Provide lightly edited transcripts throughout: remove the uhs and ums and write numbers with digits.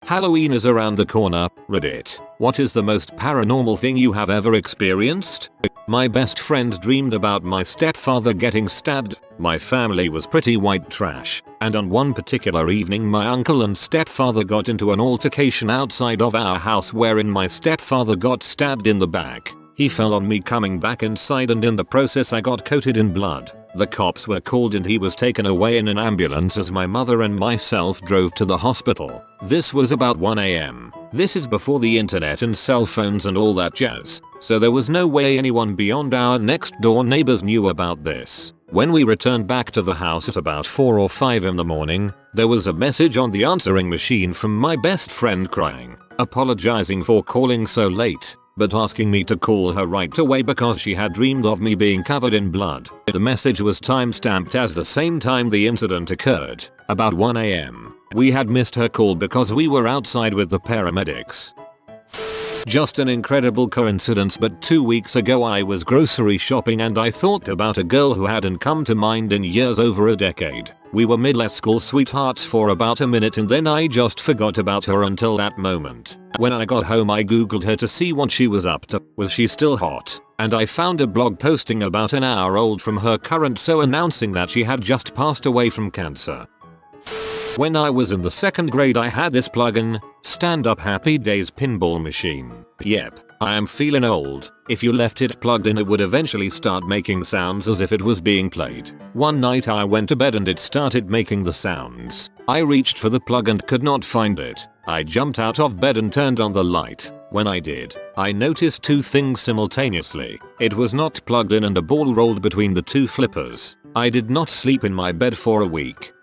Halloween is around the corner. Reddit. What is the most paranormal thing you have ever experienced? My best friend dreamed about my stepfather getting stabbed. My family was pretty white trash, and on one particular evening my uncle and stepfather got into an altercation outside of our house wherein my stepfather got stabbed in the back. He fell on me coming back inside, and in the process I got coated in blood. The cops were called and he was taken away in an ambulance as my mother and myself drove to the hospital. This was about 1 AM. This is before the internet and cell phones and all that jazz, so there was no way anyone beyond our next door neighbors knew about this. When we returned back to the house at about 4 or 5 in the morning, there was a message on the answering machine from my best friend crying, apologizing for calling so late, but asking me to call her right away because she had dreamed of me being covered in blood. The message was timestamped as the same time the incident occurred, about 1 AM. We had missed her call because we were outside with the paramedics. Just an incredible coincidence, but 2 weeks ago I was grocery shopping and I thought about a girl who hadn't come to mind in years, over a decade. We were middle school sweethearts for about a minute and then I just forgot about her until that moment. When I got home I googled her to see what she was up to. Was she still hot? And I found a blog posting about an hour old from her current so announcing that she had just passed away from cancer. When I was in the 2nd grade I had this plugin, Stand Up Happy Days pinball machine. Yep, I am feeling old. If you left it plugged in it would eventually start making sounds as if it was being played. One night I went to bed and it started making the sounds. I reached for the plug and could not find it. I jumped out of bed and turned on the light. When I did, I noticed 2 things simultaneously. It was not plugged in and a ball rolled between the 2 flippers. I did not sleep in my bed for a week.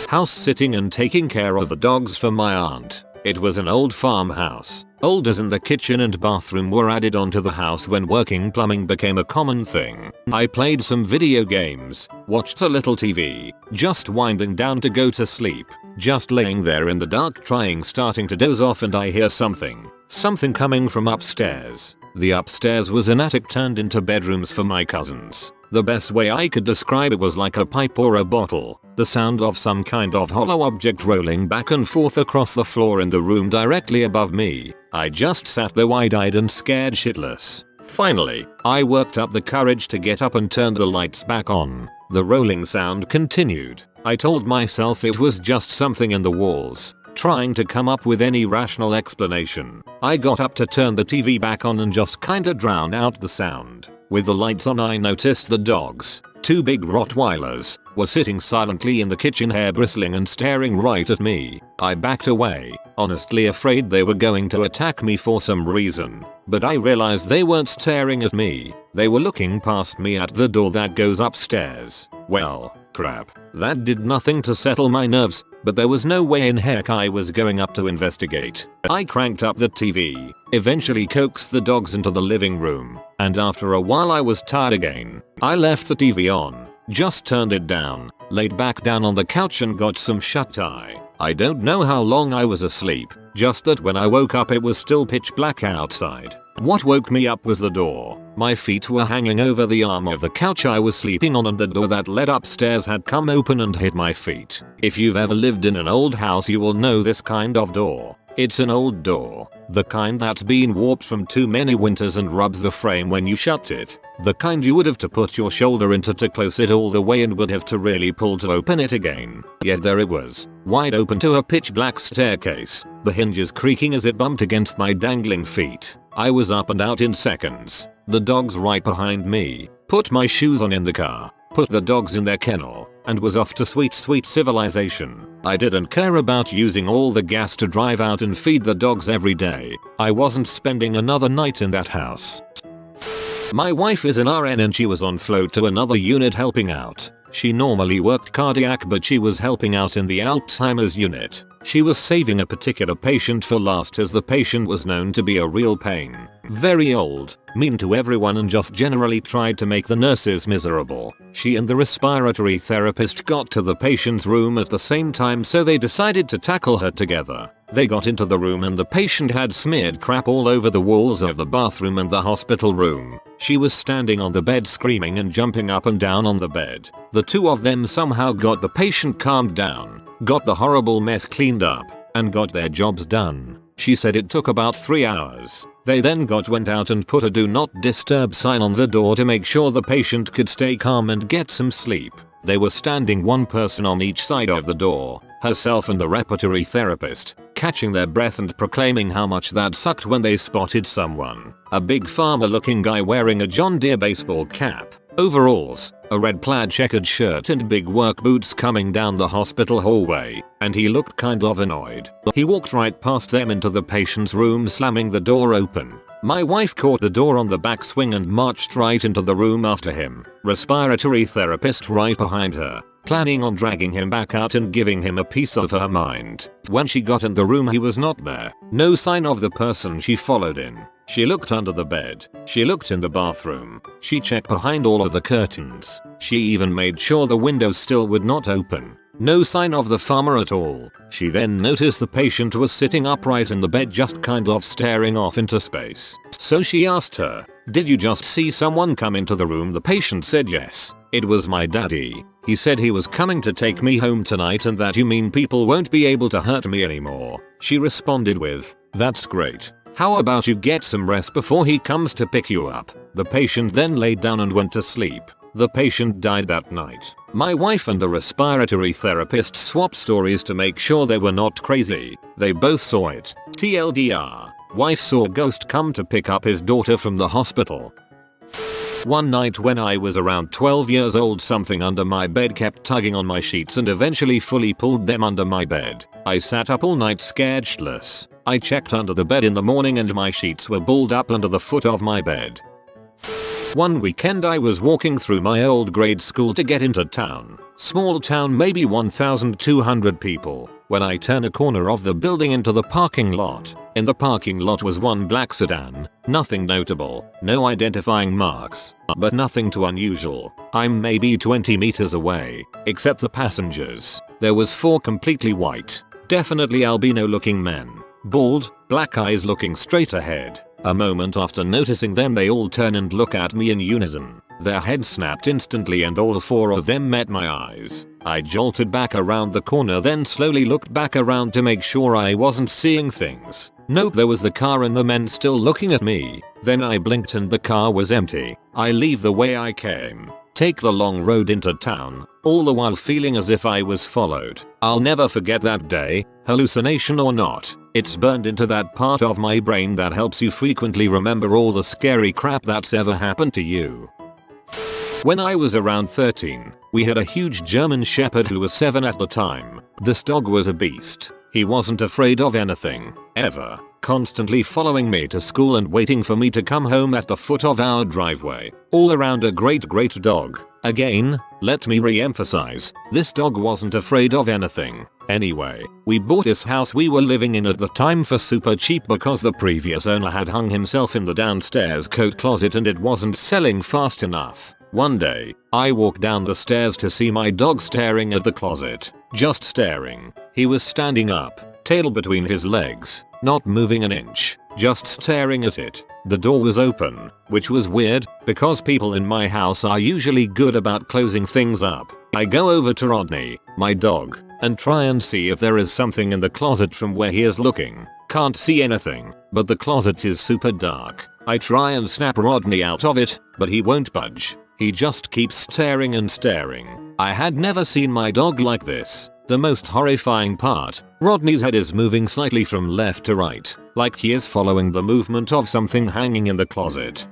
House sitting and taking care of the dogs for my aunt. It was an old farmhouse. Old as in the kitchen and bathroom were added onto the house when working plumbing became a common thing. I played some video games, watched a little TV, just winding down to go to sleep. Just laying there in the dark starting to doze off and I hear something coming from upstairs. The upstairs was an attic turned into bedrooms for my cousins. The best way I could describe it was like a pipe or a bottle. The sound of some kind of hollow object rolling back and forth across the floor in the room directly above me. I just sat there wide-eyed and scared shitless. Finally, I worked up the courage to get up and turn the lights back on. The rolling sound continued. I told myself it was just something in the walls, trying to come up with any rational explanation. I got up to turn the TV back on and just kinda drowned out the sound. With the lights on I noticed the dogs, 2 big Rottweilers, were sitting silently in the kitchen, hair bristling and staring right at me. I backed away, honestly afraid they were going to attack me for some reason. But I realized they weren't staring at me, they were looking past me at the door that goes upstairs. Well, crap. That did nothing to settle my nerves, but there was no way in heck I was going up to investigate. I cranked up the TV, eventually coaxed the dogs into the living room, and after a while I was tired again. I left the TV on, just turned it down, laid back down on the couch and got some shut-eye. I don't know how long I was asleep, just that when I woke up it was still pitch black outside. What woke me up was the door. My feet were hanging over the arm of the couch I was sleeping on and the door that led upstairs had come open and hit my feet. If you've ever lived in an old house you will know this kind of door. It's an old door, the kind that's been warped from too many winters and rubs the frame when you shut it. The kind you would have to put your shoulder into to close it all the way and would have to really pull to open it again. Yet there it was, wide open to a pitch black staircase, the hinges creaking as it bumped against my dangling feet. I was up and out in seconds, the dogs right behind me, put my shoes on in the car, put the dogs in their kennel, and was off to sweet civilization. I didn't care about using all the gas to drive out and feed the dogs every day. I wasn't spending another night in that house. My wife is an RN and she was on float to another unit helping out. She normally worked cardiac but she was helping out in the Alzheimer's unit. She was saving a particular patient for last as the patient was known to be a real pain. Very old, mean to everyone and just generally tried to make the nurses miserable. She and the respiratory therapist got to the patient's room at the same time so they decided to tackle her together. They got into the room and the patient had smeared crap all over the walls of the bathroom and the hospital room. She was standing on the bed screaming and jumping up and down on the bed. The 2 of them somehow got the patient calmed down, got the horrible mess cleaned up, and got their jobs done. She said it took about 3 hours. They then went out and put a do not disturb sign on the door to make sure the patient could stay calm and get some sleep. They were standing one person on each side of the door, herself and the repertory therapist, catching their breath and proclaiming how much that sucked when they spotted someone. A big farmer looking guy wearing a John Deere baseball cap, overalls, a red plaid checkered shirt and big work boots coming down the hospital hallway, and he looked kind of annoyed. He walked right past them into the patient's room, slamming the door open. My wife caught the door on the back swing and marched right into the room after him, respiratory therapist right behind her, planning on dragging him back out and giving him a piece of her mind. When she got in the room, he was not there. No sign of the person she followed in. She looked under the bed. She looked in the bathroom. She checked behind all of the curtains. She even made sure the windows still would not open. No sign of the farmer at all. She then noticed the patient was sitting upright in the bed, just kind of staring off into space. So she asked her, "Did you just see someone come into the room?" The patient said yes. "It was my daddy. He said he was coming to take me home tonight and that you mean people won't be able to hurt me anymore." She responded with, "That's great. How about you get some rest before he comes to pick you up?" The patient then laid down and went to sleep. The patient died that night. My wife and the respiratory therapist swapped stories to make sure they were not crazy. They both saw it. TLDR. Wife saw ghost come to pick up his daughter from the hospital. One night when I was around 12 years old, something under my bed kept tugging on my sheets and eventually fully pulled them under my bed. I sat up all night scared shitless. I checked under the bed in the morning and my sheets were balled up under the foot of my bed. One weekend I was walking through my old grade school to get into town. Small town, maybe 1,200 people. When I turn a corner of the building into the parking lot. In the parking lot was one black sedan. Nothing notable. No identifying marks. But nothing too unusual. I'm maybe 20 meters away. Except the passengers. There was 4 completely white. Definitely albino looking men. Bald, black eyes looking straight ahead. A moment after noticing them, they all turn and look at me in unison. Their heads snapped instantly and all 4 of them met my eyes. I jolted back around the corner, then slowly looked back around to make sure I wasn't seeing things. Nope, there was the car and the men still looking at me. Then I blinked and the car was empty. I leave the way I came. Take the long road into town, all the while feeling as if I was followed. I'll never forget that day, hallucination or not. It's burned into that part of my brain that helps you frequently remember all the scary crap that's ever happened to you. When I was around 13, we had a huge German Shepherd who was 7 at the time. This dog was a beast. He wasn't afraid of anything, ever. Constantly following me to school and waiting for me to come home at the foot of our driveway. All around a great dog. Again, let me re-emphasize, this dog wasn't afraid of anything. Anyway, we bought this house we were living in at the time for super cheap because the previous owner had hung himself in the downstairs coat closet and it wasn't selling fast enough. One day, I walked down the stairs to see my dog staring at the closet. Just staring. He was standing up, tail between his legs, not moving an inch, just staring at it. The door was open, which was weird, because people in my house are usually good about closing things up. I go over to Rodney, my dog, and try and see if there is something in the closet from where he is looking. Can't see anything, but the closet is super dark. I try and snap Rodney out of it, but he won't budge. He just keeps staring and staring. I had never seen my dog like this. The most horrifying part, Rodney's head is moving slightly from left to right, like he is following the movement of something hanging in the closet.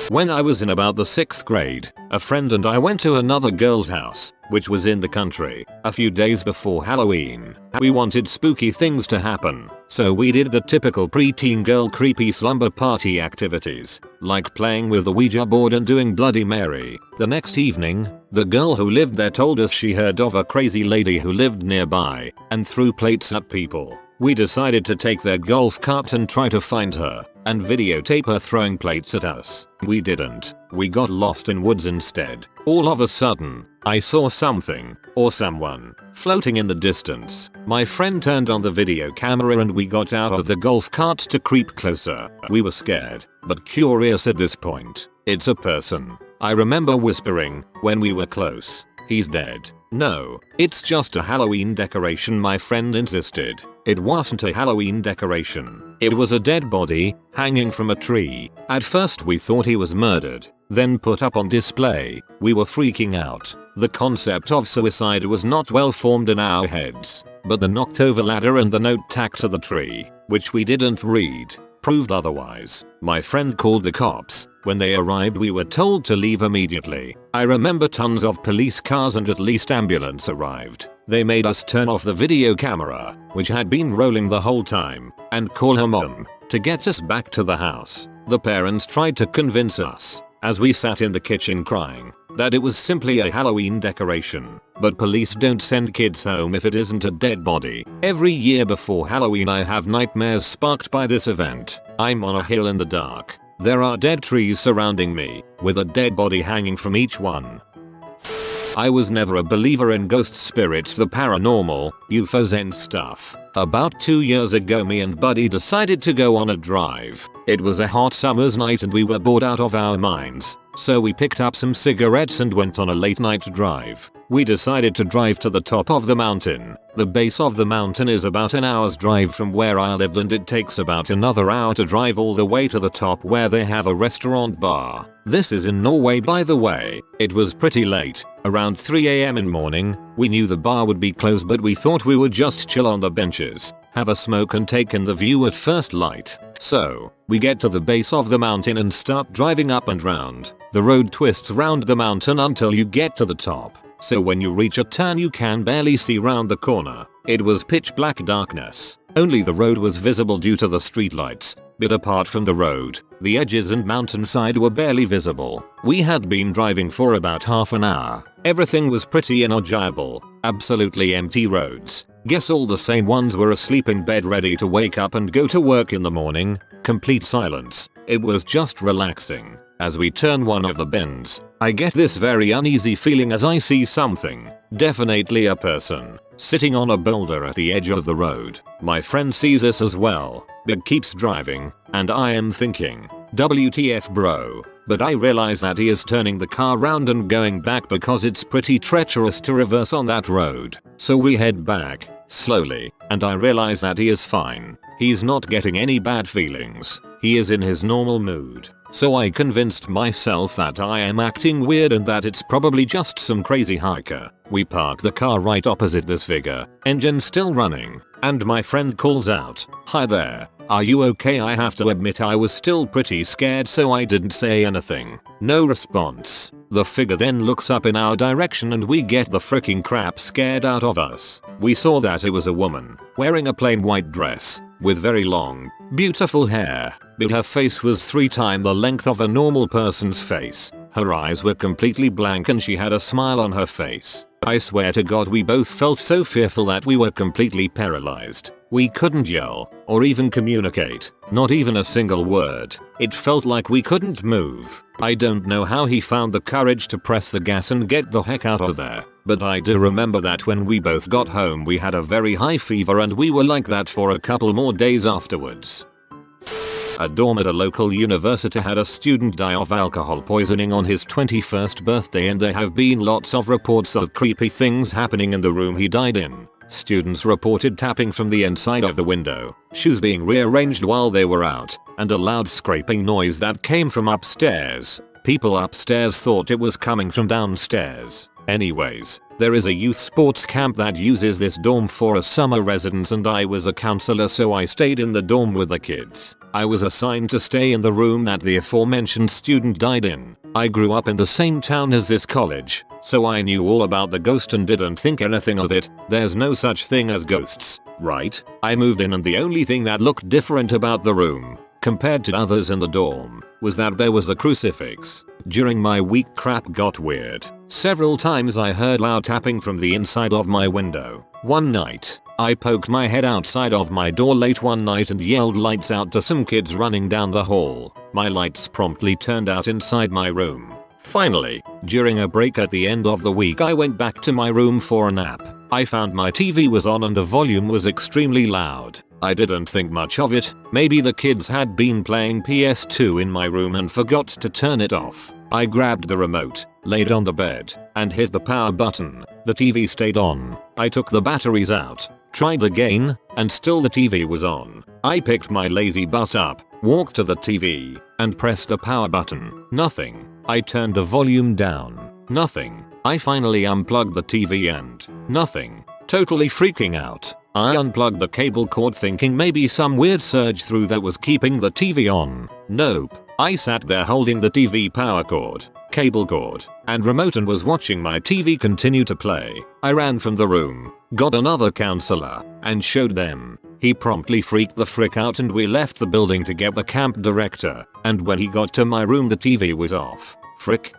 When I was in about the 6th grade, a friend and I went to another girl's house, which was in the country, a few days before Halloween. We wanted spooky things to happen, so we did the typical preteen girl creepy slumber party activities, like playing with the Ouija board and doing Bloody Mary. The next evening, the girl who lived there told us she heard of a crazy lady who lived nearby and threw plates at people. We decided to take their golf cart and try to find her and videotape her throwing plates at us. We didn't. We got lost in woods instead. All of a sudden, I saw something, or someone, floating in the distance. My friend turned on the video camera and we got out of the golf cart to creep closer. We were scared, but curious at this point. It's a person. I remember whispering, when we were close, "He's dead." "No, it's just a Halloween decoration," my friend insisted. It wasn't a Halloween decoration. It was a dead body hanging from a tree. At first we thought he was murdered, then put up on display. We were freaking out. The concept of suicide was not well formed in our heads, but the knocked over ladder and the note tacked to the tree, which we didn't read, proved otherwise. My friend called the cops. When they arrived we were told to leave immediately. I remember tons of police cars and at least ambulance arrived. They made us turn off the video camera, which had been rolling the whole time, and call her mom to get us back to the house. The parents tried to convince us, as we sat in the kitchen crying, that it was simply a Halloween decoration. But police don't send kids home if it isn't a dead body. Every year before Halloween I have nightmares sparked by this event. I'm on a hill in the dark. There are dead trees surrounding me, with a dead body hanging from each one. I was never a believer in ghost spirits, the paranormal, UFOs and stuff. About 2 years ago me and Buddy decided to go on a drive. It was a hot summer's night and we were bored out of our minds. So we picked up some cigarettes and went on a late night drive. We decided to drive to the top of the mountain. The base of the mountain is about an hour's drive from where I lived and it takes about another hour to drive all the way to the top where they have a restaurant bar. This is in Norway by the way. It was pretty late, around 3 AM in morning. We knew the bar would be closed but we thought we would just chill on the benches, have a smoke and take in the view at first light. So, we get to the base of the mountain and start driving up and round. The road twists round the mountain until you get to the top. So when you reach a turn you can barely see round the corner. It was pitch black darkness. Only the road was visible due to the streetlights, but apart from the road, the edges and mountainside were barely visible. We had been driving for about half an hour. Everything was pretty enjoyable. Absolutely empty roads. Guess all the same ones were asleep in bed ready to wake up and go to work in the morning. Complete silence. It was just relaxing. As we turn one of the bends, I get this very uneasy feeling as I see something, definitely a person, sitting on a boulder at the edge of the road. My friend sees this as well, but keeps driving, and I am thinking, WTF bro? But I realize that he is turning the car round and going back because it's pretty treacherous to reverse on that road. So we head back, slowly, and I realize that he is fine. He's not getting any bad feelings. He is in his normal mood. So I convinced myself that I am acting weird and that it's probably just some crazy hiker. We park the car right opposite this figure, engine still running, and my friend calls out, "Hi there, are you okay?" I have to admit I was still pretty scared so I didn't say anything. No response. The figure then looks up in our direction and we get the freaking crap scared out of us. We saw that it was a woman, wearing a plain white dress, with very long, beautiful hair, but her face was 3 times the length of a normal person's face. Her eyes were completely blank and she had a smile on her face. I swear to God we both felt so fearful that we were completely paralyzed. We couldn't yell, or even communicate, not even a single word. It felt like we couldn't move. I don't know how he found the courage to press the gas and get the heck out of there. But I do remember that when we both got home we had a very high fever and we were like that for a couple more days afterwards. A dorm at a local university had a student die of alcohol poisoning on his 21st birthday and there have been lots of reports of creepy things happening in the room he died in. Students reported tapping from the inside of the window, shoes being rearranged while they were out, and a loud scraping noise that came from upstairs. People upstairs thought it was coming from downstairs. Anyways, there is a youth sports camp that uses this dorm for a summer residence and I was a counselor so I stayed in the dorm with the kids. I was assigned to stay in the room that the aforementioned student died in. I grew up in the same town as this college, so I knew all about the ghost and didn't think anything of it. There's no such thing as ghosts, right? I moved in and the only thing that looked different about the room, compared to others in the dorm, was that there was a crucifix. During my week crap got weird. Several times I heard loud tapping from the inside of my window. One night, I poked my head outside of my door late one night and yelled lights out to some kids running down the hall. My lights promptly turned out inside my room. Finally, during a break at the end of the week I went back to my room for a nap. I found my TV was on and the volume was extremely loud. I didn't think much of it. Maybe the kids had been playing PS2 in my room and forgot to turn it off. I grabbed the remote, laid on the bed, and hit the power button. The TV stayed on. I took the batteries out, tried again, and still the TV was on. I picked my lazy butt up, walked to the TV, and pressed the power button. Nothing. I turned the volume down. Nothing. I finally unplugged the TV and nothing. Totally freaking out. I unplugged the cable cord thinking maybe some weird surge through that was keeping the TV on. Nope. I sat there holding the TV power cord, cable cord, and remote and was watching my TV continue to play. I ran from the room, got another counselor, and showed them. He promptly freaked the frick out and we left the building to get the camp director, and when he got to my room the TV was off. Frick.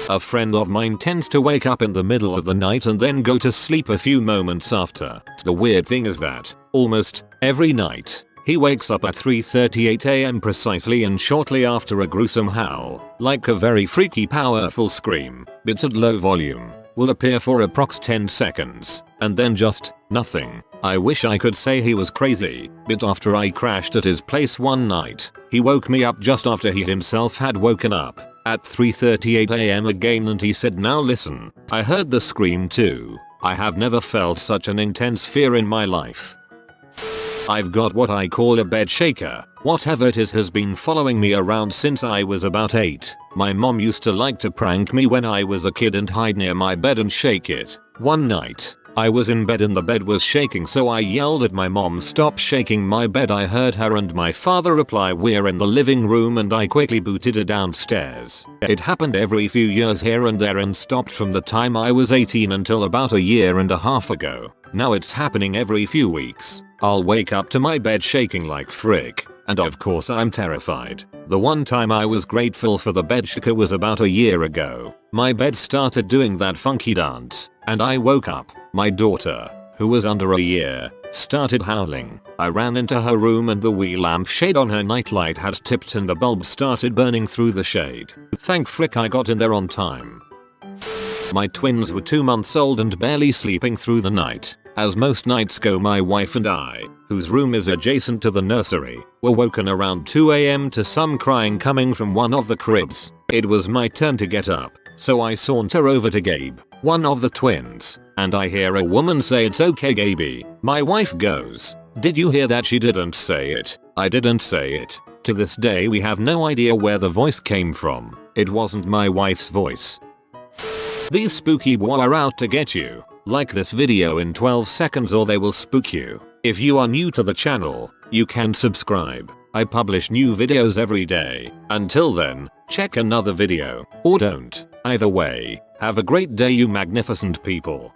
A friend of mine tends to wake up in the middle of the night and then go to sleep a few moments after. The weird thing is that, almost every night, he wakes up at 3:38 am precisely and shortly after a gruesome howl, like a very freaky powerful scream, but at low volume, will appear for approx 10 seconds, and then just nothing. I wish I could say he was crazy, but after I crashed at his place one night, he woke me up just after he himself had woken up at 3:38 am again and he said, "Now listen, I heard the scream too. I have never felt such an intense fear in my life. I've got what I call a bed shaker. Whatever it is has been following me around since I was about 8. My mom used to like to prank me when I was a kid and hide near my bed and shake it. One night, I was in bed and the bed was shaking, so I yelled at my mom, "Stop shaking my bed." I heard her and my father reply, "We're in the living room," and I quickly booted her downstairs. It happened every few years here and there and stopped from the time I was 18 until about a year and a half ago. Now it's happening every few weeks. I'll wake up to my bed shaking like frick, and of course I'm terrified. The one time I was grateful for the bed shaker was about a year ago. My bed started doing that funky dance, and I woke up. My daughter, who was under a year, started howling. I ran into her room and the wee lamp shade on her nightlight had tipped and the bulb started burning through the shade. Thank frick I got in there on time. My twins were 2 months old and barely sleeping through the night. As most nights go, my wife and I, whose room is adjacent to the nursery, were woken around 2 am to some crying coming from one of the cribs. It was my turn to get up, so I saunter over to Gabe, one of the twins, and I hear a woman say, "It's okay, Gaby." My wife goes, "Did you hear that?" She didn't say it. I didn't say it. To this day we have no idea where the voice came from. It wasn't my wife's voice. These spooky boys are out to get you. Like this video in 12 seconds or they will spook you. If you are new to the channel, you can subscribe. I publish new videos every day. Until then, check another video, or don't. Either way, have a great day you magnificent people.